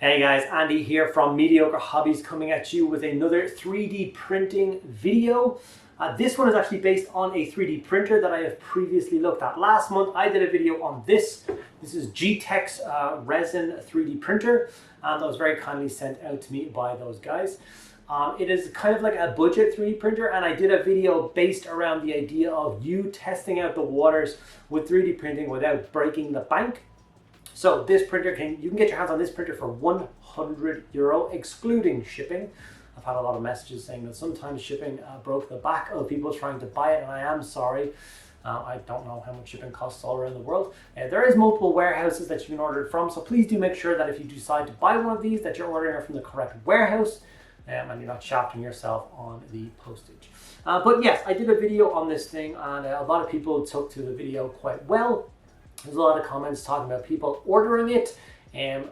Hey guys, Andy here from Mediocre Hobbies coming at you with another 3D printing video. This one is actually based on a 3D printer that I have previously looked at. Last month I did a video on this. This is Geeetech's resin 3D printer, and that was very kindly sent out to me by those guys. It is kind of like a budget 3D printer, and I did a video based around the idea of you testing out the waters with 3D printing without breaking the bank. So this printer, you can get your hands on this printer for €100 excluding shipping. I've had a lot of messages saying that sometimes shipping broke the back of people trying to buy it, and I am sorry. I don't know how much shipping costs all around the world. There is multiple warehouses that you can order it from, so please do make sure that if you decide to buy one of these, that you're ordering it from the correct warehouse and you're not shafting yourself on the postage. But yes, I did a video on this thing, and a lot of people took to the video quite well. There's a lot of comments talking about people ordering it,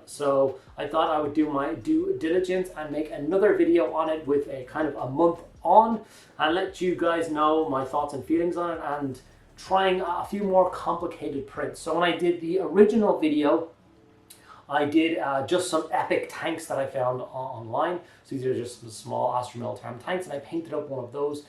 so I thought I would do my due diligence and make another video on it with a kind of a month on and let you guys know my thoughts and feelings on it, and trying a few more complicated prints. So when I did the original video, I did just some epic tanks that I found online. So these are just some small Astromilitarum tanks, and I painted up one of those.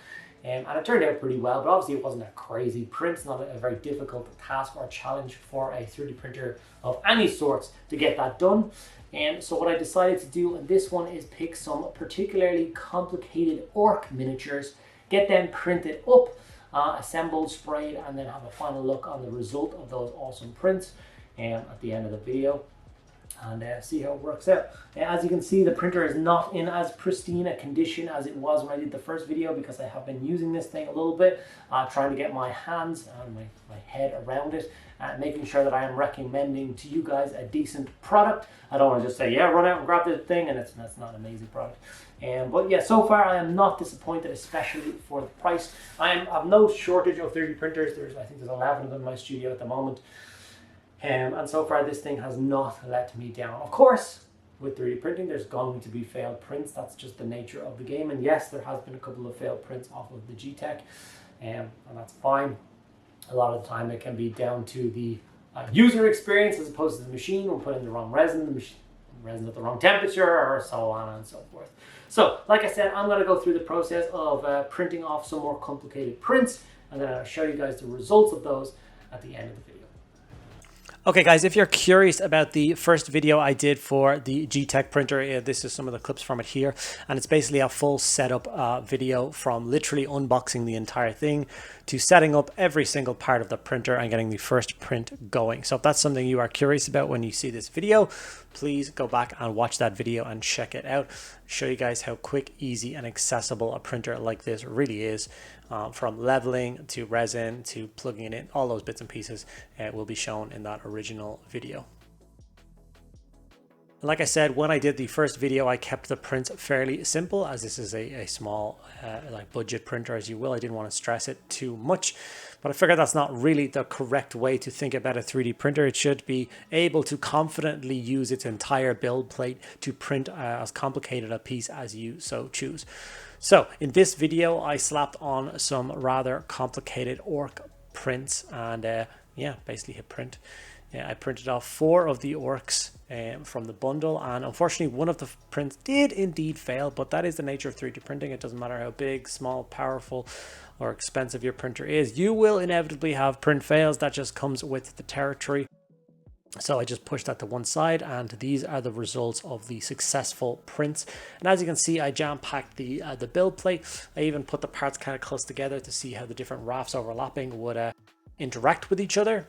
And it turned out pretty well, but obviously it wasn't a crazy print. It's not a very difficult task or challenge for a 3D printer of any sorts to get that done. And so what I decided to do in this one is pick some particularly complicated orc miniatures, get them printed up, assembled, sprayed, and then have a final look on the result of those awesome prints at the end of the video, and see how it works out. As you can see, the printer is not in as pristine a condition as it was when I did the first video, because I have been using this thing a little bit, trying to get my hands and my head around it, and making sure that I am recommending to you guys a decent product. I don't want to just say, yeah, run out and grab this thing, and that's not an amazing product. But yeah, so far I am not disappointed, especially for the price. I have no shortage of 3D printers. I think there's 11 of them in my studio at the moment. And so far this thing has not let me down. Of course, with 3D printing, there's going to be failed prints. That's just the nature of the game. And yes, there has been a couple of failed prints off of the Geeetech, and that's fine. A lot of the time it can be down to the user experience as opposed to the machine. We're putting the wrong resin, resin at the wrong temperature, or so on and so forth. So, like I said, I'm going to go through the process of printing off some more complicated prints, and then I'll show you guys the results of those at the end of the video. Okay guys, if you're curious about the first video I did for the Geeetech printer, this is some of the clips from it here, and it's basically a full setup video from literally unboxing the entire thing to setting up every single part of the printer and getting the first print going. So if that's something you are curious about when you see this video, please go back and watch that video and check it out. Show you guys how quick, easy, and accessible a printer like this really is. From leveling to resin to plugging it in, all those bits and pieces will be shown in that original video. Like I said, when I did the first video, I kept the prints fairly simple, as this is a small like budget printer, as you will. I didn't want to stress it too much, but I figured that's not really the correct way to think about a 3D printer. It should be able to confidently use its entire build plate to print as complicated a piece as you so choose. So in this video, I slapped on some rather complicated orc prints, and yeah, basically hit print. I printed off 4 of the orcs from the bundle, and unfortunately one of the prints did indeed fail, but that is the nature of 3D printing. It doesn't matter how big, small, powerful, or expensive your printer is. You will inevitably have print fails. That just comes with the territory. So I just pushed that to one side, and these are the results of the successful prints. And as you can see, I jam-packed the build plate. I even put the parts kind of close together to see how the different rafts overlapping would interact with each other.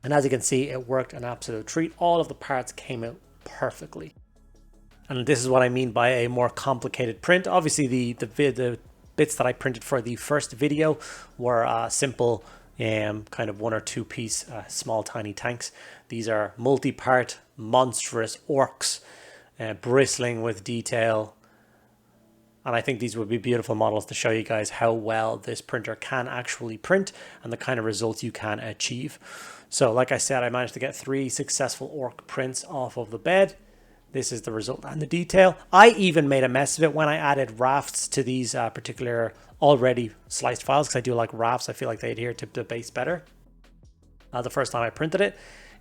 And as you can see, it worked an absolute treat. All of the parts came out perfectly. And this is what I mean by a more complicated print. Obviously, the bits that I printed for the first video were simple, kind of 1 or 2 piece small tiny tanks. These are multi-part monstrous orcs, bristling with detail, and I think these would be beautiful models to show you guys how well this printer can actually print and the kind of results you can achieve. So like I said, I managed to get 3 successful orc prints off of the bed. This is the result and the detail. I even made a mess of it when I added rafts to these particular already sliced files, because I do like rafts. I feel like they adhere to the base better. The first time I printed it,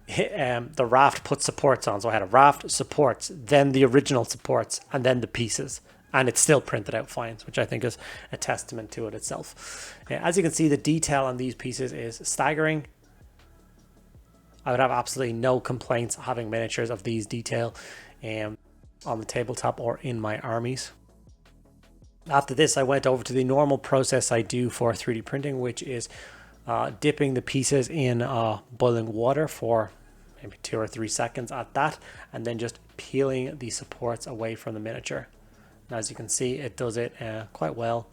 the raft put supports on. So I had a raft, supports, then the original supports, and then the pieces. And it's still printed out fine, which I think is a testament to it itself. As you can see, the detail on these pieces is staggering. I would have absolutely no complaints having miniatures of these detail on the tabletop or in my armies. After this, I went over to the normal process I do for 3D printing, which is dipping the pieces in boiling water for maybe 2 or 3 seconds at that, and then just peeling the supports away from the miniature. And as you can see, it does it quite well.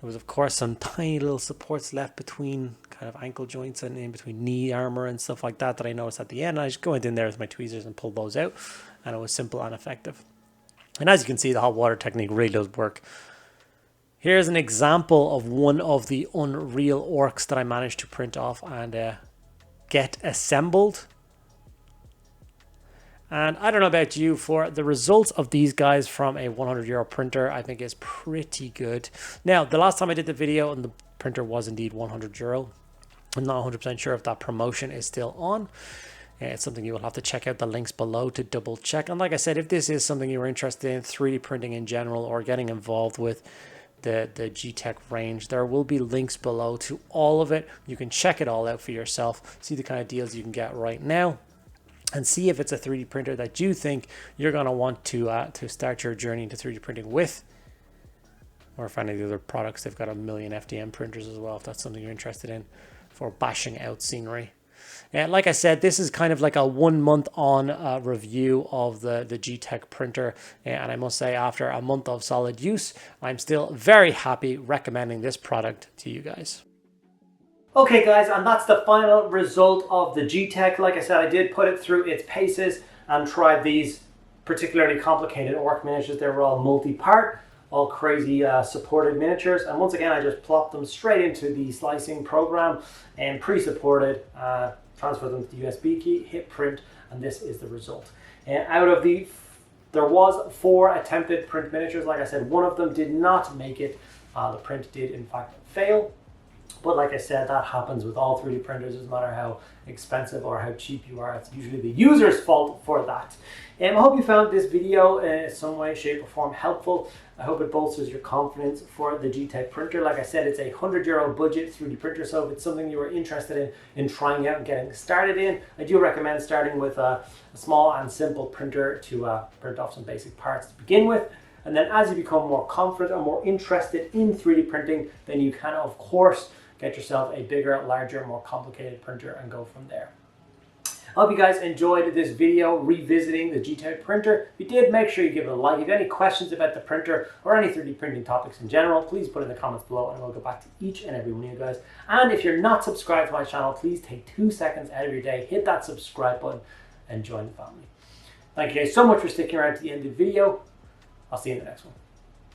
There was of course some tiny little supports left between kind of ankle joints and in between knee armor and stuff like that I noticed at the end. I just went in there with my tweezers and pulled those out, and it was simple and effective. And as you can see, the hot water technique really does work. Here's an example of one of the Unreal orcs that I managed to print off and get assembled. And I don't know about you, for the results of these guys from a €100 printer, I think is pretty good. Now, the last time I did the video and the printer was indeed €100. I'm not 100% sure if that promotion is still on. It's something you will have to check out the links below to double check. And like I said, if this is something you're interested in, 3D printing in general, or getting involved with the Geeetech range, there will be links below to all of it. You can check it all out for yourself, see the kind of deals you can get right now, and see if it's a 3D printer that you think you're going to want to start your journey into 3D printing with, or if any of the other products, they've got a million FDM printers as well, if that's something you're interested in for bashing out scenery. And like I said, this is kind of like a 1 month on review of the Geeetech printer. And I must say, after a month of solid use, I'm still very happy recommending this product to you guys. Okay guys, and that's the final result of the Geeetech. Like I said, I did put it through its paces and tried these particularly complicated orc miniatures. They were all multi-part, all crazy supported miniatures. And once again, I just plopped them straight into the slicing program and pre-supported, transfer them to the USB key, hit print, and this is the result. And out of there was 4 attempted print miniatures. Like I said, one of them did not make it. The print did in fact fail. But like I said, that happens with all 3D printers. Doesn't matter how expensive or how cheap you are, it's usually the user's fault for that. I hope you found this video in some way, shape or form helpful. I hope it bolsters your confidence for the Geeetech printer. Like I said, it's a €100 budget 3D printer, so if it's something you are interested in trying out and getting started in, I do recommend starting with a small and simple printer to print off some basic parts to begin with. And then as you become more confident and more interested in 3D printing, then you can of course get yourself a bigger, larger, more complicated printer and go from there. I hope you guys enjoyed this video revisiting the Geeetech printer. If you did, make sure you give it a like. If you have any questions about the printer or any 3D printing topics in general, please put in the comments below and I will get back to each and every one of you guys. And if you're not subscribed to my channel, please take 2 seconds out of your day, hit that subscribe button and join the family. Thank you guys so much for sticking around to the end of the video. I'll see you in the next one.